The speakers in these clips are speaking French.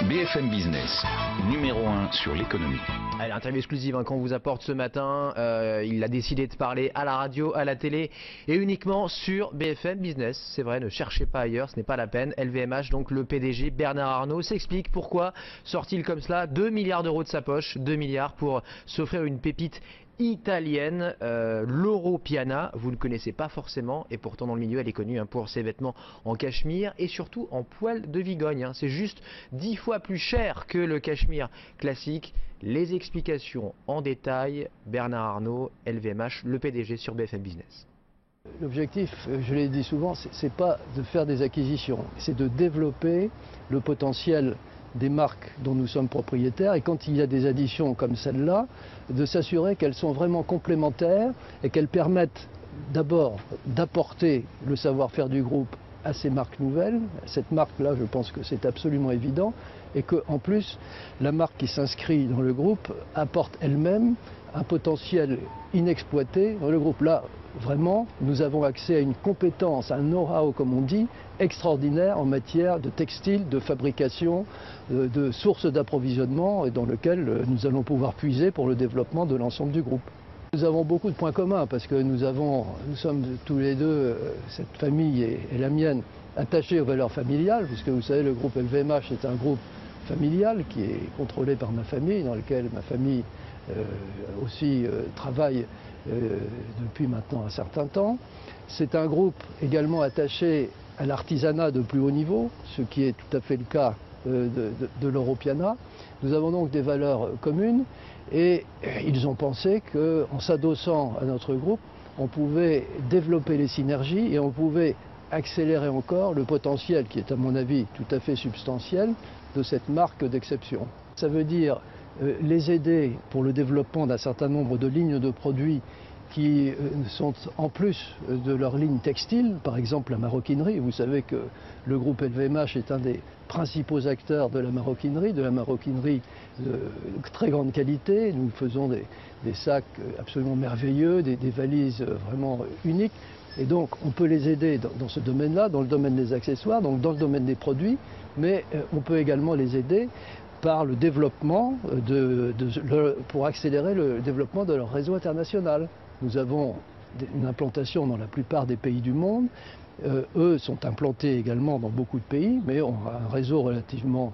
BFM Business, numéro 1 sur l'économie. Allez, interview exclusive qu'on vous apporte ce matin. Il a décidé de parler à la radio, à la télé et uniquement sur BFM Business. C'est vrai, ne cherchez pas ailleurs, ce n'est pas la peine. LVMH, donc le PDG Bernard Arnault, s'explique pourquoi sort-il comme cela 2 milliards d'euros de sa poche, 2 milliards pour s'offrir une pépite italienne, Loro Piana. Vous ne connaissez pas forcément et pourtant dans le milieu elle est connue pour ses vêtements en cachemire et surtout en poil de vigogne. C'est juste 10 fois plus cher que le cachemire classique. Les explications en détail, Bernard Arnault, LVMH, le PDG sur BFM Business. L'objectif, je l'ai dit souvent, c'est pas de faire des acquisitions, c'est de développer le potentiel des marques dont nous sommes propriétaires et quand il y a des additions comme celle-là, de s'assurer qu'elles sont vraiment complémentaires et qu'elles permettent d'abord d'apporter le savoir-faire du groupe à ces marques nouvelles. Cette marque-là, je pense que c'est absolument évident et qu'en plus, la marque qui s'inscrit dans le groupe apporte elle-même un potentiel inexploité dans le groupe. Là, vraiment, nous avons accès à une compétence, un know-how, comme on dit, extraordinaire en matière de textile, de fabrication, de sources d'approvisionnement et dans lequel nous allons pouvoir puiser pour le développement de l'ensemble du groupe. Nous avons beaucoup de points communs parce que nous sommes tous les deux, cette famille et la mienne, attachés aux valeurs familiales, puisque vous savez, le groupe LVMH est un groupe familial qui est contrôlé par ma famille, dans lequel ma famille aussi travaille depuis maintenant un certain temps. C'est un groupe également attaché à l'artisanat de plus haut niveau, ce qui est tout à fait le cas de Loro Piana. Nous avons donc des valeurs communes et ils ont pensé qu'en s'adossant à notre groupe, on pouvait développer les synergies et on pouvait accélérer encore le potentiel qui est à mon avis tout à fait substantiel de cette marque d'exception. Ça veut dire les aider pour le développement d'un certain nombre de lignes de produits qui sont en plus de leur ligne textile, par exemple la maroquinerie. Vous savez que le groupe LVMH est un des principaux acteurs de la maroquinerie de très grande qualité. Nous faisons des sacs absolument merveilleux, des valises vraiment uniques. Et donc on peut les aider dans ce domaine-là, dans le domaine des accessoires, donc dans le domaine des produits, mais on peut également les aider par le développement, pour accélérer le développement de leur réseau international. Nous avons une implantation dans la plupart des pays du monde. Eux sont implantés également dans beaucoup de pays, mais ont un réseau relativement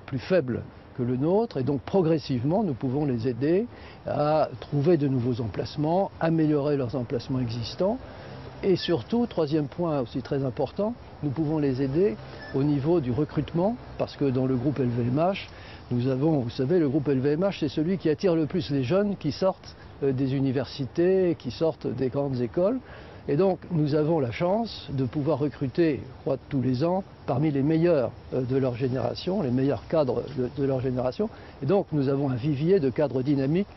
plus faible que le nôtre. Et donc progressivement, nous pouvons les aider à trouver de nouveaux emplacements, améliorer leurs emplacements existants. Et surtout, troisième point aussi très important, nous pouvons les aider au niveau du recrutement, parce que dans le groupe LVMH, nous avons, vous savez, le groupe LVMH, c'est celui qui attire le plus les jeunes qui sortent des universités, qui sortent des grandes écoles. Et donc, nous avons la chance de pouvoir recruter, je crois, tous les ans, parmi les meilleurs de leur génération, les meilleurs cadres de leur génération. Et donc, nous avons un vivier de cadres dynamiques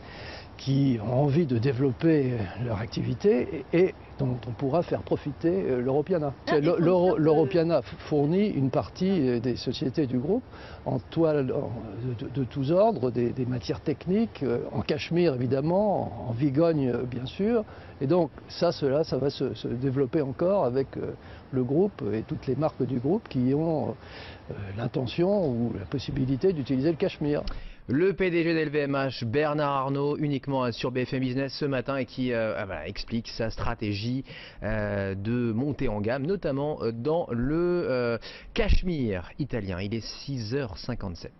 qui ont envie de développer leur activité et dont on pourra faire profiter Loro Piana. Loro Piana fournit une partie des sociétés du groupe en toile de tous ordres, des matières techniques, en cachemire évidemment, en vigogne bien sûr. Et donc ça va se développer encore avec le groupe et toutes les marques du groupe qui ont l'intention ou la possibilité d'utiliser le cachemire. Le PDG d'LVMH, Bernard Arnault, uniquement sur BFM Business ce matin et qui explique sa stratégie de montée en gamme, notamment dans le cachemire italien. Il est 6h57.